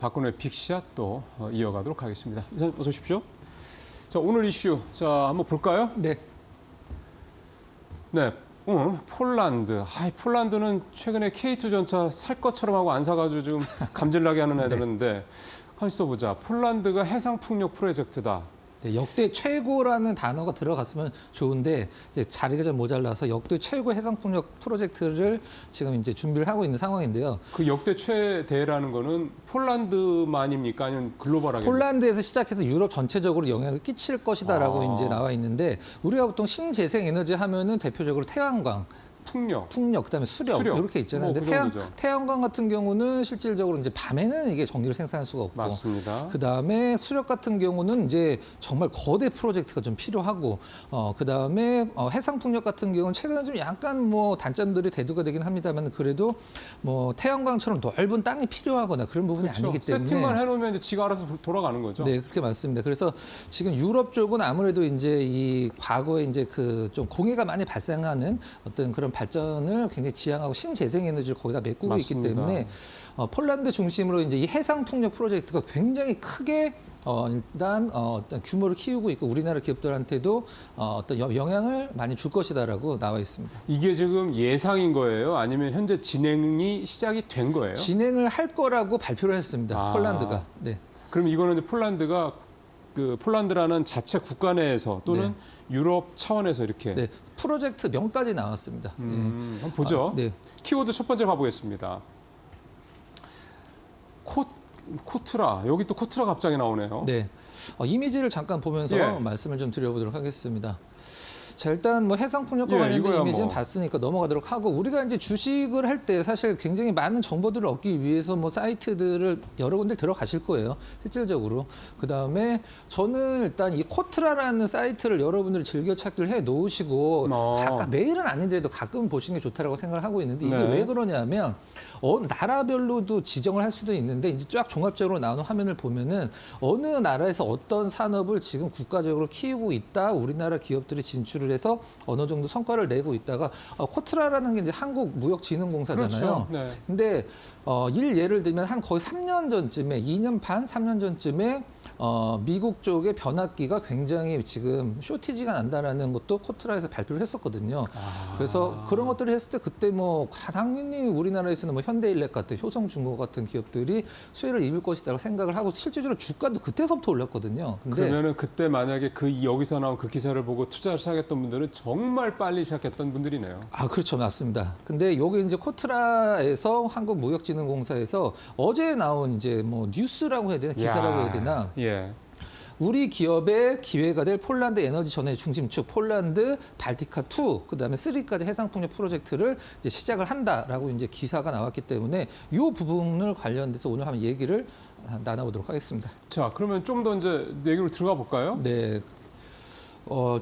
박근혜 픽샷 또 이어가도록 하겠습니다. 이사님 어서 오십시오. 자, 오늘 이슈 한번 볼까요? 네. 네. 폴란드. 폴란드는 최근에 K2 전차 살 것처럼 하고 안 사가지고 지금 감질나게 하는 애들인데 가만 있어보자. 폴란드가 해상풍력 프로젝트다. 네, 역대 최고라는 단어가 들어갔으면 좋은데 이제 자리가 좀 모자라서 역대 최고 해상풍력 프로젝트를 지금 이제 준비를 하고 있는 상황인데요. 그 역대 최대라는 거는 폴란드만입니까? 아니면 글로벌하게? 폴란드에서 시작해서 유럽 전체적으로 영향을 끼칠 것이다라고 이제 나와 있는데 우리가 보통 신재생 에너지 하면은 대표적으로 태양광, 풍력, 그다음에 수력 이렇게 있잖아요. 근데 태양광 같은 경우는 실질적으로 이제 밤에는 이게 전기를 생산할 수가 없고, 맞습니다. 그다음에 수력 같은 경우는 이제 정말 거대 프로젝트가 좀 필요하고, 그다음에 해상 풍력 같은 경우는 최근에 좀 약간 뭐 단점들이 대두가 되긴 합니다만 그래도 뭐 태양광처럼 넓은 땅이 필요하거나 그런 부분이 아니기 때문에 세팅만 해놓으면 이제 지가 알아서 돌아가는 거죠. 네, 그렇게 맞습니다. 그래서 지금 유럽 쪽은 아무래도 이제 이 과거에 이제 그 좀 공해가 많이 발생하는 어떤 그런 발전을 굉장히 지향하고 신재생 에너지를 거기다 메꾸고 맞습니다. 있기 때문에 폴란드 중심으로 이제 이 해상 풍력 프로젝트가 굉장히 크게 일단 어떤 규모를 키우고 있고 우리나라 기업들한테도 어떤 영향을 많이 줄 것이다라고 나와 있습니다. 이게 지금 예상인 거예요? 아니면 현재 진행이 시작이 된 거예요? 진행을 할 거라고 발표를 했습니다. 폴란드가. 네. 그럼 이거는 이제 폴란드가 그 폴란드라는 자체 국가 내에서 또는 유럽 차원에서 이렇게 프로젝트 명까지 나왔습니다. 한번 보죠. 키워드 첫 번째 가보겠습니다. 코트라. 여기 또 코트라 갑자기 나오네요. 네. 이미지를 잠깐 보면서 말씀을 좀 드려보도록 하겠습니다. 자, 일단 뭐 해상풍력과 관련된 이미지는 봤으니까 넘어가도록 하고 우리가 이제 주식을 할 때 사실 굉장히 많은 정보들을 얻기 위해서 뭐 사이트들을 여러 군데 들어가실 거예요. 실질적으로. 그다음에 저는 일단 이 코트라라는 사이트를 여러분들이 즐겨 찾기를 해 놓으시고 가끔 매일은 아닌데도 가끔 보시는 게 좋다라고 생각을 하고 있는데 이게 왜 그러냐면 나라별로도 지정을 할 수도 있는데 이제 쫙 종합적으로 나오는 화면을 보면은 어느 나라에서 어떤 산업을 지금 국가적으로 키우고 있다. 우리나라 기업들이 진출을 해서 어느 정도 성과를 내고 있다가 코트라라는 게 이제 한국무역진흥공사잖아요. 그렇죠. 근데 예를 들면 한 거의 3년 전쯤에 2년 반, 3년 전쯤에 미국 쪽의 변압기가 굉장히 지금 쇼티지가 난다라는 것도 코트라에서 발표를 했었거든요. 그래서 그런 것들을 했을 때 그때 뭐 당연히 우리나라에서는 뭐 현대일렉 같은 효성중공 같은 기업들이 수혜를 입을 것이라고 생각을 하고 실질적으로 주가도 그때서부터 올랐거든요. 근데 그러면은 그때 만약에 여기서 나온 그 기사를 보고 투자를 시작했던 분들은 정말 빨리 시작했던 분들이네요. 그렇죠. 맞습니다. 근데 여기 이제 코트라에서 한국무역진흥공사에서 어제 나온 이제 뭐 뉴스라고 해야 되나 기사라고 해야 되나 우리 기업의 기회가 될 폴란드 에너지 전환 중심축 폴란드 발티카 2 그다음에 3까지 해상풍력 프로젝트를 이제 시작을 한다라고 이제 기사가 나왔기 때문에 이 부분을 관련돼서 오늘 한번 얘기를 나눠보도록 하겠습니다. 자, 그러면 좀 더 이제 얘기로 들어가 볼까요? 네.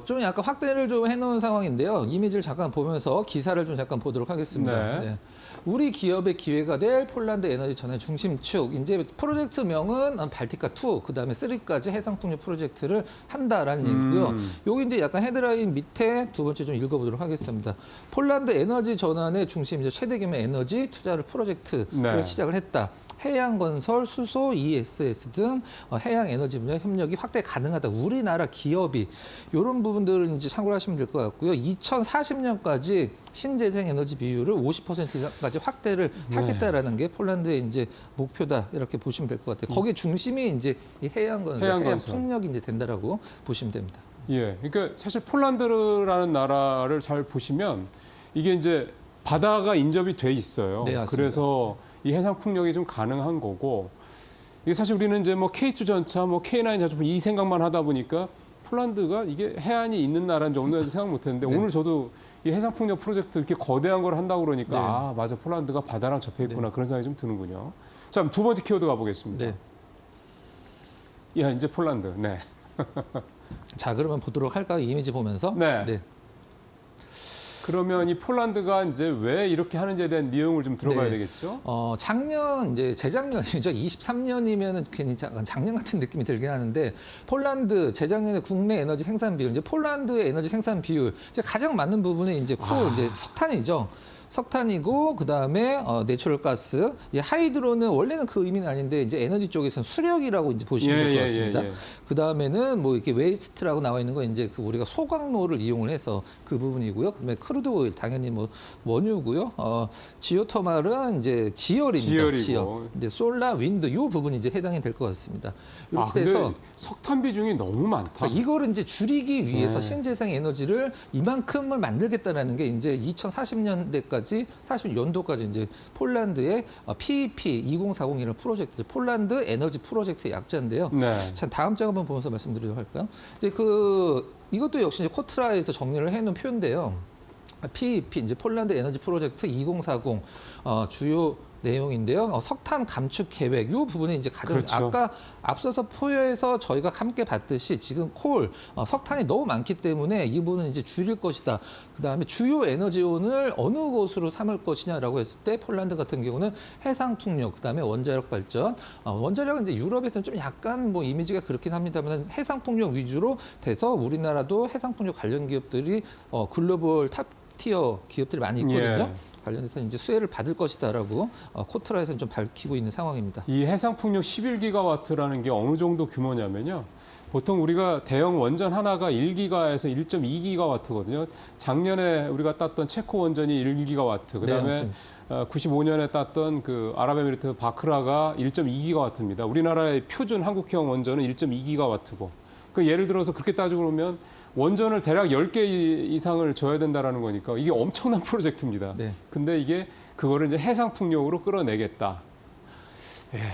좀 약간 확대를 좀 해놓은 상황인데요. 이미지를 잠깐 보면서 기사를 좀 잠깐 보도록 하겠습니다. 우리 기업의 기회가 될 폴란드 에너지 전환 중심축. 이제 프로젝트명은 발티카 2, 그다음에 3까지 해상풍력 프로젝트를 한다라는 얘기고요. 여기 이제 약간 헤드라인 밑에 두 번째 좀 읽어보도록 하겠습니다. 폴란드 에너지 전환의 중심, 이제 최대 규모 에너지 투자를 프로젝트를 시작을 했다. 해양건설, 수소, ESS 등 해양 에너지 분야 협력이 확대 가능하다. 우리나라 기업이 이런 부분들은 이제 참고를 하시면 될 것 같고요. 2040년까지 신재생 에너지 비율을 50%까지 확대를 하겠다라는 게 폴란드의 이제 목표다. 이렇게 보시면 될 것 같아요. 거기에 중심이 이제 이 해양건설, 해양 풍력이 이제 된다라고 보시면 됩니다. 그러니까 사실 폴란드라는 나라를 잘 보시면 이게 이제 바다가 인접이 돼 있어요. 그래서 이 해상 풍력이 좀 가능한 거고 이게 사실 우리는 이제 뭐 K2 전차, 뭐 K9 자주포 이 생각만 하다 보니까 폴란드가 이게 해안이 있는 나라인 정도에서 생각 못했는데 오늘 저도 이 해상 풍력 프로젝트 이렇게 거대한 걸 한다고 그러니까 맞아 폴란드가 바다랑 접해 있구나 그런 생각이 좀 드는군요. 자, 두 번째 키워드 가보겠습니다. 이제 폴란드. 자, 그러면 보도록 할까요? 이미지 보면서. 그러면 이 폴란드가 이제 왜 이렇게 하는지에 대한 내용을 좀 들어봐야 되겠죠? 작년, 이제 재작년이죠. 23년이면은 괜히 작년 같은 느낌이 들긴 하는데, 폴란드, 재작년에 국내 에너지 생산 비율, 이제 폴란드의 에너지 생산 비율, 이제 가장 많은 부분이 이제 이제 석탄이죠. 석탄이고 그다음에 내추럴 가스. 이 하이드로는 원래는 그 의미는 아닌데 이제 에너지 쪽에서는 수력이라고 이제 보시면 될 것 같습니다. 그다음에는 뭐 이렇게 웨이스트라고 나와 있는 건 이제 그 우리가 소각로를 이용을 해서 그 부분이고요. 그다음에 크루드 오일 당연히 뭐 원유고요. 지오터말은 이제 지열입니다. 지열. 이제 솔라, 윈드 이 부분이 이제 해당이 될 것 같습니다. 이렇게 돼서 석탄 비중이 너무 많다. 그러니까 이거를 이제 줄이기 위해서 신재생 에너지를 이만큼을 만들겠다라는 게 이제 2040년대까지 40년도까지 이제 폴란드의 PEP 2040이라는 프로젝트, 폴란드 에너지 프로젝트의 약자인데요. 네. 자, 다음 장 한번 보면서 말씀드리도록 할까요? 이제 이것도 역시 이제 코트라에서 정리를 해놓은 표인데요. PEP 이제 폴란드 에너지 프로젝트 2040 주요 내용인데요. 석탄 감축 계획 이 부분이 이제 가장 그렇죠. 아까 앞서서 포여에서 저희가 함께 봤듯이 지금 석탄이 너무 많기 때문에 이 부분은 이제 줄일 것이다. 그다음에 주요 에너지원을 어느 곳으로 삼을 것이냐라고 했을 때 폴란드 같은 경우는 해상 풍력, 그다음에 원자력 발전. 원자력은 이제 유럽에서는 좀 약간 뭐 이미지가 그렇긴 합니다만 해상 풍력 위주로 돼서 우리나라도 해상 풍력 관련 기업들이 글로벌 탑 티어 기업들이 많이 있거든요. 관련해서 이제 수혜를 받을 것이다라고 코트라에서는 좀 밝히고 있는 상황입니다. 이 해상풍력 11기가와트라는 게 어느 정도 규모냐면요. 보통 우리가 대형 원전 하나가 1기가에서 1.2기가와트거든요. 작년에 우리가 땄던 체코 원전이 1기가와트, 그다음에 95년에 땄던 그 아랍에미리트 바크라가 1.2기가와트입니다. 우리나라의 표준 한국형 원전은 1.2기가와트고. 그 예를 들어서 그렇게 따지고 그러면 원전을 대략 10개 이상을 줘야 된다라는 거니까 이게 엄청난 프로젝트입니다. 네. 근데 그거를 이제 해상풍력으로 끌어내겠다.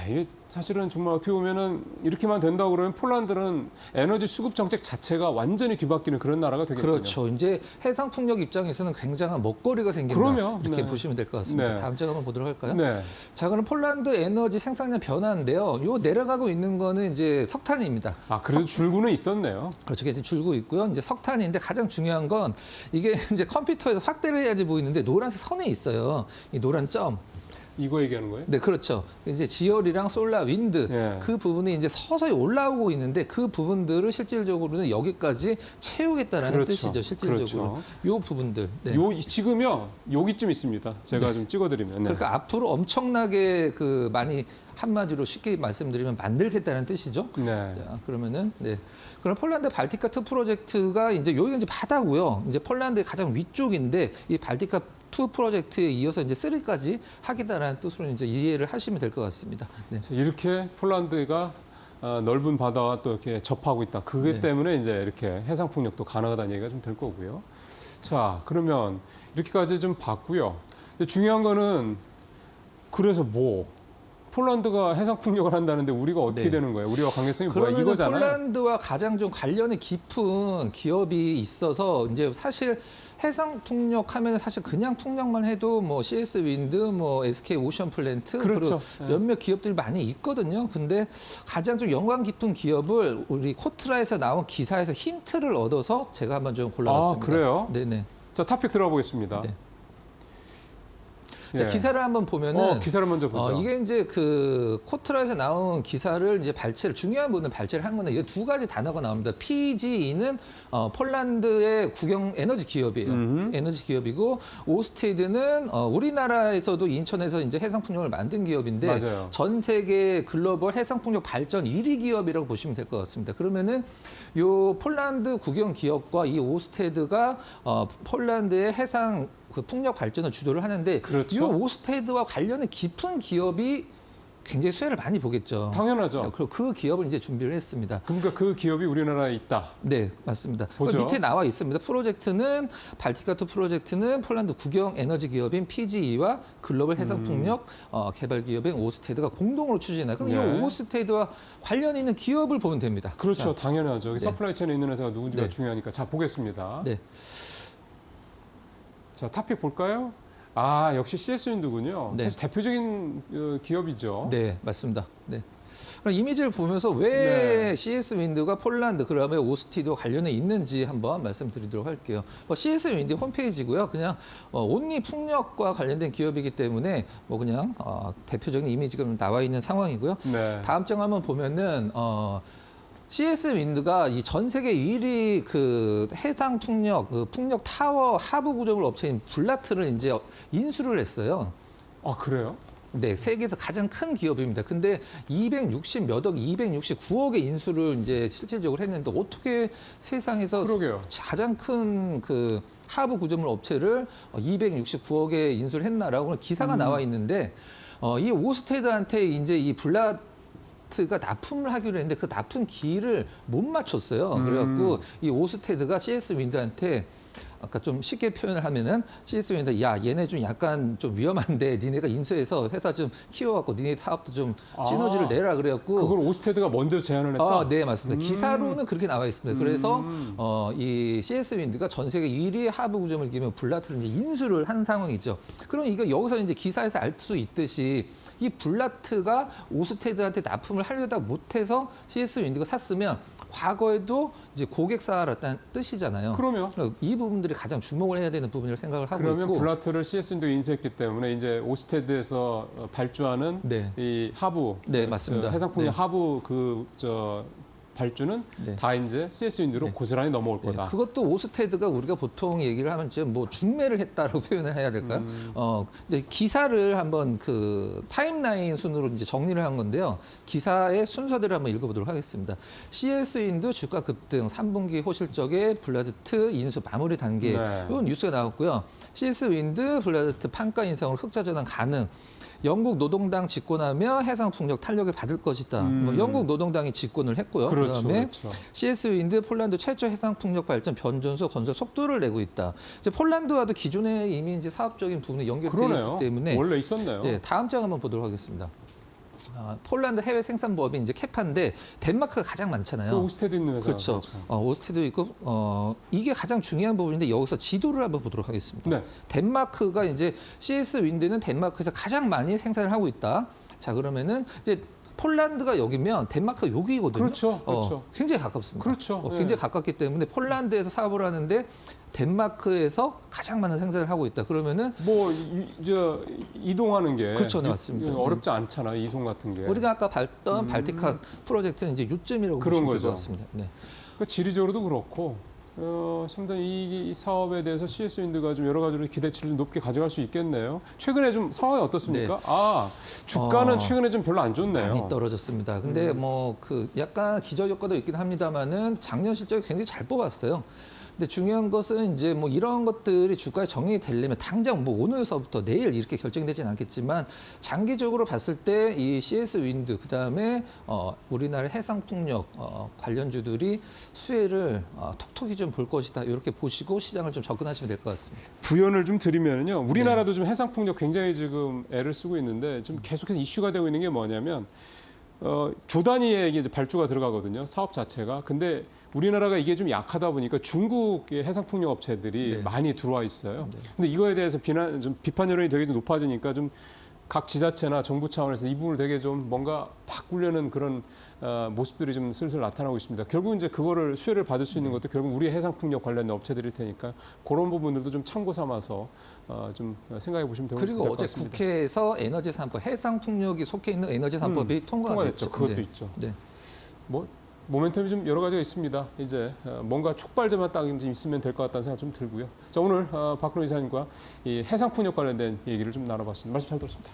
이게 사실은 정말 어떻게 보면은 이렇게만 된다고 그러면 폴란드는 에너지 수급 정책 자체가 완전히 뒤바뀌는 그런 나라가 되겠군요. 그렇죠. 이제 해상 풍력 입장에서는 굉장한 먹거리가 생긴다. 그럼요. 이렇게 보시면 될 것 같습니다. 다음 장 한번 보도록 할까요? 네. 자, 그럼 폴란드 에너지 생산량 변화인데요. 요 내려가고 있는 거는 이제 석탄입니다. 그래도 줄구는 있었네요. 그렇죠. 이제 줄고 있고요. 이제 석탄인데 가장 중요한 건 이게 이제 컴퓨터에서 확대를 해야지 보이는데 노란색 선이 있어요. 이 노란 점. 이거 얘기하는 거예요? 네, 그렇죠. 이제 지열이랑 솔라, 윈드 그 부분이 이제 서서히 올라오고 있는데 그 부분들을 실질적으로는 여기까지 채우겠다라는 뜻이죠. 실질적으로 요 부분들. 네. 지금요 여기쯤 있습니다. 제가 좀 찍어드리면. 그러니까 앞으로 엄청나게 많이 한마디로 쉽게 말씀드리면 만들겠다는 뜻이죠. 네. 자, 그러면은 그럼 폴란드 발티카2 프로젝트가 이제 여기가 이제 바다고요. 이제 폴란드의 가장 위쪽인데 이 발티카2 프로젝트에 이어서 이제 3까지 하겠다라는 뜻으로 이제 이해를 하시면 될 것 같습니다. 네. 이렇게 폴란드가 넓은 바다와 또 이렇게 접하고 있다. 그게 때문에 이제 이렇게 해상 풍력도 가능하다는 얘기가 좀 될 거고요. 자, 그러면 이렇게까지 좀 봤고요. 중요한 거는 그래서 폴란드가 해상 풍력을 한다는데 우리가 어떻게 되는 거예요? 우리와 관계성이 뭐야? 이거잖아요. 폴란드와 가장 좀 관련이 깊은 기업이 있어서 이제 사실 해상 풍력 하면 사실 그냥 풍력만 해도 뭐 CS 윈드, 뭐 SK 오션 플랜트, 그렇죠. 그리고 몇몇 기업들이 많이 있거든요. 근데 가장 좀 연관 깊은 기업을 우리 코트라에서 나온 기사에서 힌트를 얻어서 제가 한번 좀 골라봤습니다. 그래요? 네네. 자, 토픽 들어가 보겠습니다. 네. 자, 기사를 한번 보면은 기사를 먼저 보죠. 이게 이제 코트라에서 나온 기사를 이제 중요한 부분을 발췌를 한 건데 이게 두 가지 단어가 나옵니다. PGE는 폴란드의 국영 에너지 기업이에요. 에너지 기업이고 오스테드는 우리나라에서도 인천에서 이제 해상풍력을 만든 기업인데 맞아요. 전 세계 글로벌 해상풍력 발전 1위 기업이라고 보시면 될 것 같습니다. 그러면은 요 폴란드 국영 기업과 이 오스테드가 폴란드의 해상 풍력 발전을 주도를 하는데 이 오스테드와 관련된 깊은 기업이 굉장히 수혜를 많이 보겠죠. 당연하죠. 그 기업을 이제 준비를 했습니다. 그러니까 그 기업이 우리나라에 있다. 네, 맞습니다. 보죠. 밑에 나와 있습니다. 프로젝트는 발티카2 프로젝트는 폴란드 국영 에너지 기업인 PGE와 글로벌 해상 풍력 개발 기업인 오스테드가 공동으로 추진하고 그럼 이 오스테드와 관련 있는 기업을 보면 됩니다. 그렇죠. 당연하죠. 서플라이 체인에 있는 회사가 누군지가 중요하니까. 자, 보겠습니다. 네. 자, 토픽 볼까요? 역시 CS 윈드군요. 사실 대표적인 기업이죠. 네, 맞습니다. 네. 그럼 이미지를 보면서 왜 CS 윈드가 폴란드, 그다음에 오스티드와 관련해 있는지 한번 말씀드리도록 할게요. CS 윈드 홈페이지고요. 그냥 온리 풍력과 관련된 기업이기 때문에 대표적인 이미지가 나와 있는 상황이고요. 다음 장 한번 보면은 CS 윈드가 이 전 세계 1위 그 해상 풍력 그 풍력 타워 하부 구조물 업체인 블라트를 이제 인수를 했어요. 아, 그래요? 네, 세계에서 가장 큰 기업입니다. 근데 260 몇 억, 269억의 인수를 이제 실질적으로 했는데 어떻게 세상에서 그러게요. 가장 큰 그 하부 구조물 업체를 269억에 인수를 했나라고 기사가 나와 있는데 이 오스테드한테 이제 이 블라트가 납품을 하기로 했는데 그 납품 기일을 못 맞췄어요. 그래갖고 이 오스테드가 CS 윈드한테 아까 좀 쉽게 표현을 하면은 CS 윈드 야 얘네 좀 약간 좀 위험한데 니네가 인수해서 회사 좀 키워갖고 니네 사업도 좀 시너지를 내라 그래갖고 그걸 오스테드가 먼저 제안을 했다. 아, 네 맞습니다. 기사로는 그렇게 나와 있습니다. 그래서 이 CS 윈드가 전 세계 1위 하부 구조물 기업 블라트를 이제 인수를 한 상황이죠. 그럼 이거 여기서 이제 기사에서 알 수 있듯이 이 블라트가 오스테드한테 납품을 하려다 못해서 CS 윈드가 샀으면 과거에도 이제 고객사를 했다는 뜻이잖아요. 그러면 이 부분들이 가장 주목을 해야 되는 부분이라고 생각을 하고 그러면 있고. 블라트를 CS도 인수했기 때문에 이제 오스테드에서 발주하는 네. 이 하부, 네, 맞습니다. 해상풍력 네. 하부 발주는 네. 다 이제 CS 윈드로 고스란히 넘어올 네, 거다. 그것도 오스테드가 우리가 보통 얘기를 하면 이제 뭐 중매를 했다라고 표현을 해야 될까요? 이제 기사를 한번 그 타임라인 순으로 이제 정리를 한 건데요. 기사의 순서대로 한번 읽어보도록 하겠습니다. CS 윈드 주가 급등, 3분기 호실적의 블라드트 인수 마무리 단계. 네. 이건 뉴스가 나왔고요. CS 윈드 블라드트 판가 인상으로 흑자 전환 가능. 영국 노동당 집권하며 해상풍력 탄력을 받을 것이다. 뭐 영국 노동당이 집권을 했고요. 그렇죠, 그다음에 그렇죠. CS 윈드 폴란드 최초 해상풍력 발전 변전소 건설 속도를 내고 있다. 이제 폴란드와도 기존에 이미 이제 사업적인 부분이 연결되어 그러네요. 있기 때문에 원래 있었네요. 네, 다음 장 한번 보도록 하겠습니다. 폴란드 해외 생산법이 이제 캐파인데 덴마크가 가장 많잖아요. 그 오스테드 있는 회사. 그렇죠. 오스테드 있고 이게 가장 중요한 부분인데 여기서 지도를 한번 보도록 하겠습니다. 네. 덴마크가 이제 CS 윈드는 덴마크에서 가장 많이 생산을 하고 있다. 자 그러면은 이제 폴란드가 여기면 덴마크가 여기거든요. 그렇죠, 그렇죠. 굉장히 가깝습니다. 그렇죠. 굉장히 가깝기 때문에 폴란드에서 사업을 하는데 덴마크에서 가장 많은 생산을 하고 있다. 그러면은 뭐 이동하는 게 그렇죠, 네, 맞습니다. 어렵지 않잖아요. 이송 같은 게. 우리가 아까 봤던 발티카 프로젝트는 이제 요점이라고 그런 보시면 될 거죠. 것 같습니다. 네. 그러니까 지리적으로도 그렇고 상당히 이 사업에 대해서 CS 윈드가 좀 여러 가지로 기대치를 좀 높게 가져갈 수 있겠네요. 최근에 좀 상황이 어떻습니까? 주가는 최근에 좀 별로 안 좋네요. 많이 떨어졌습니다. 근데 뭐 그 약간 기저 효과도 있긴 합니다만은 작년 실적이 굉장히 잘 뽑았어요. 근데 중요한 것은 이제 뭐 이런 것들이 주가에 정리이 되려면 당장 뭐 오늘서부터 내일 이렇게 결정이 되진 않겠지만 장기적으로 봤을 때 이 CS 윈드 그다음에 우리나라 해상풍력 관련주들이 수혜를 톡톡히 좀 볼 것이다. 이렇게 보시고 시장을 좀 접근하시면 될 것 같습니다. 부연을 좀 드리면요. 우리나라도 좀 해상풍력 굉장히 지금 애를 쓰고 있는데 지금 계속해서 이슈가 되고 있는 게 뭐냐면 조 단위의 이제 발주가 들어가거든요. 사업 자체가. 근데 우리나라가 이게 좀 약하다 보니까 중국의 해상풍력 업체들이 많이 들어와 있어요. 근데 이거에 대해서 비판 여론이 되게 좀 높아지니까 좀 각 지자체나 정부 차원에서 이 부분을 되게 좀 뭔가 바꾸려는 그런 모습들이 좀 슬슬 나타나고 있습니다. 결국 이제 그거를 수혜를 받을 수 있는 것도 결국 우리 해상풍력 관련된 업체들일 테니까 그런 부분들도 좀 참고 삼아서 좀 생각해 보시면 될 것 같습니다. 그리고 어제 국회에서 에너지 3법 해상풍력이 속해 있는 에너지 3법이 통과가 됐죠. 그것도 있죠. 뭐 모멘텀이 좀 여러 가지가 있습니다. 이제 뭔가 촉발제만 딱 있으면 될 것 같다는 생각 좀 들고요. 자, 오늘 박근혜 이사님과 이 해상풍력 관련된 얘기를 좀 나눠봤습니다. 말씀 잘 들었습니다.